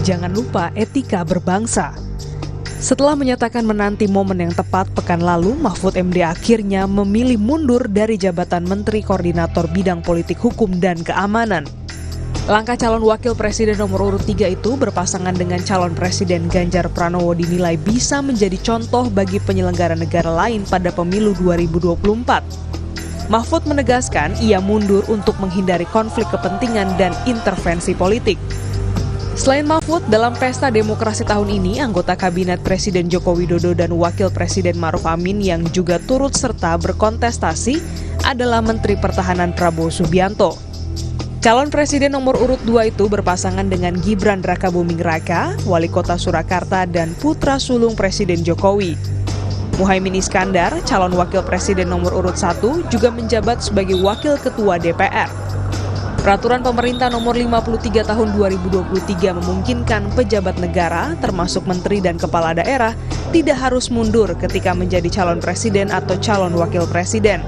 jangan lupa etika berbangsa. Setelah menyatakan menanti momen yang tepat pekan lalu, Mahfud MD akhirnya memilih mundur dari jabatan Menteri Koordinator Bidang Politik Hukum dan Keamanan. Langkah calon wakil presiden nomor urut 3 itu berpasangan dengan calon presiden Ganjar Pranowo dinilai bisa menjadi contoh bagi penyelenggara negara lain pada pemilu 2024. Mahfud menegaskan ia mundur untuk menghindari konflik kepentingan dan intervensi politik. Selain Mahfud, dalam pesta demokrasi tahun ini, anggota Kabinet Presiden Joko Widodo dan Wakil Presiden Ma'ruf Amin yang juga turut serta berkontestasi adalah Menteri Pertahanan Prabowo Subianto. Calon Presiden nomor urut 2 itu berpasangan dengan Gibran Rakabuming Raka, Wali Kota Surakarta dan putra sulung Presiden Jokowi. Muhaimin Iskandar, calon Wakil Presiden nomor urut 1, juga menjabat sebagai Wakil Ketua DPR. Peraturan pemerintah nomor 53 tahun 2023 memungkinkan pejabat negara, termasuk menteri dan kepala daerah, tidak harus mundur ketika menjadi calon presiden atau calon wakil presiden.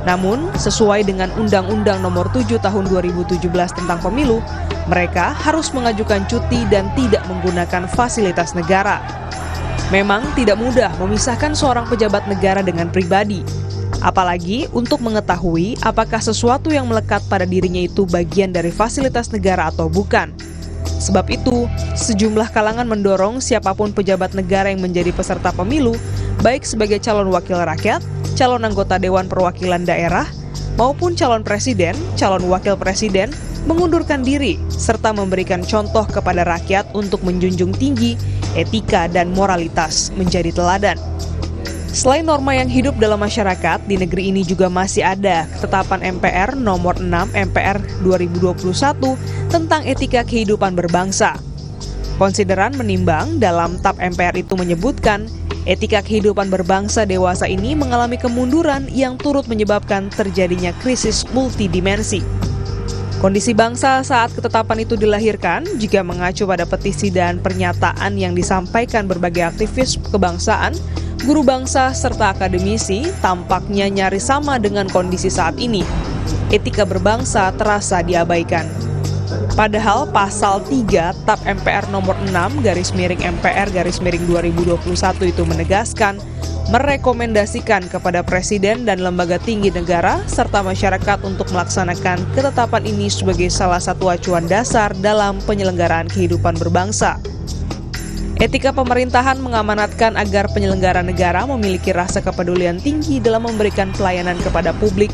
Namun, sesuai dengan Undang-Undang nomor 7 tahun 2017 tentang pemilu, mereka harus mengajukan cuti dan tidak menggunakan fasilitas negara. Memang tidak mudah memisahkan seorang pejabat negara dengan pribadi. Apalagi untuk mengetahui apakah sesuatu yang melekat pada dirinya itu bagian dari fasilitas negara atau bukan. Sebab itu, sejumlah kalangan mendorong siapapun pejabat negara yang menjadi peserta pemilu, baik sebagai calon wakil rakyat, calon anggota Dewan Perwakilan Daerah, maupun calon presiden, calon wakil presiden, mengundurkan diri, serta memberikan contoh kepada rakyat untuk menjunjung tinggi etika dan moralitas menjadi teladan. Selain norma yang hidup dalam masyarakat, di negeri ini juga masih ada ketetapan MPR nomor 6 MPR 2021 tentang etika kehidupan berbangsa. Konsideran menimbang dalam TAP MPR itu menyebutkan, etika kehidupan berbangsa dewasa ini mengalami kemunduran yang turut menyebabkan terjadinya krisis multidimensi. Kondisi bangsa saat ketetapan itu dilahirkan jika mengacu pada petisi dan pernyataan yang disampaikan berbagai aktivis kebangsaan, guru bangsa serta akademisi tampaknya nyaris sama dengan kondisi saat ini. Etika berbangsa terasa diabaikan. Padahal pasal 3 TAP MPR nomor 6 /MPR/2021 itu menegaskan, merekomendasikan kepada Presiden dan lembaga tinggi negara serta masyarakat untuk melaksanakan ketetapan ini sebagai salah satu acuan dasar dalam penyelenggaraan kehidupan berbangsa. Etika pemerintahan mengamanatkan agar penyelenggara negara memiliki rasa kepedulian tinggi dalam memberikan pelayanan kepada publik,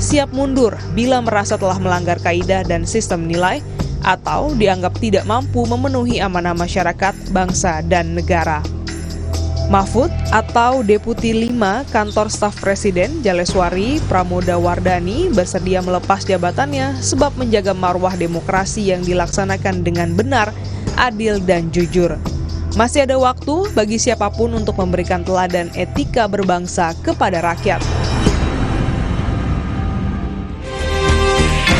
siap mundur bila merasa telah melanggar kaidah dan sistem nilai, atau dianggap tidak mampu memenuhi amanah masyarakat, bangsa, dan negara. Mahfud atau Deputi 5 Kantor Staf Presiden Jaleswari Pramoda Wardani bersedia melepas jabatannya sebab menjaga marwah demokrasi yang dilaksanakan dengan benar, adil, dan jujur. Masih ada waktu bagi siapapun untuk memberikan teladan etika berbangsa kepada rakyat.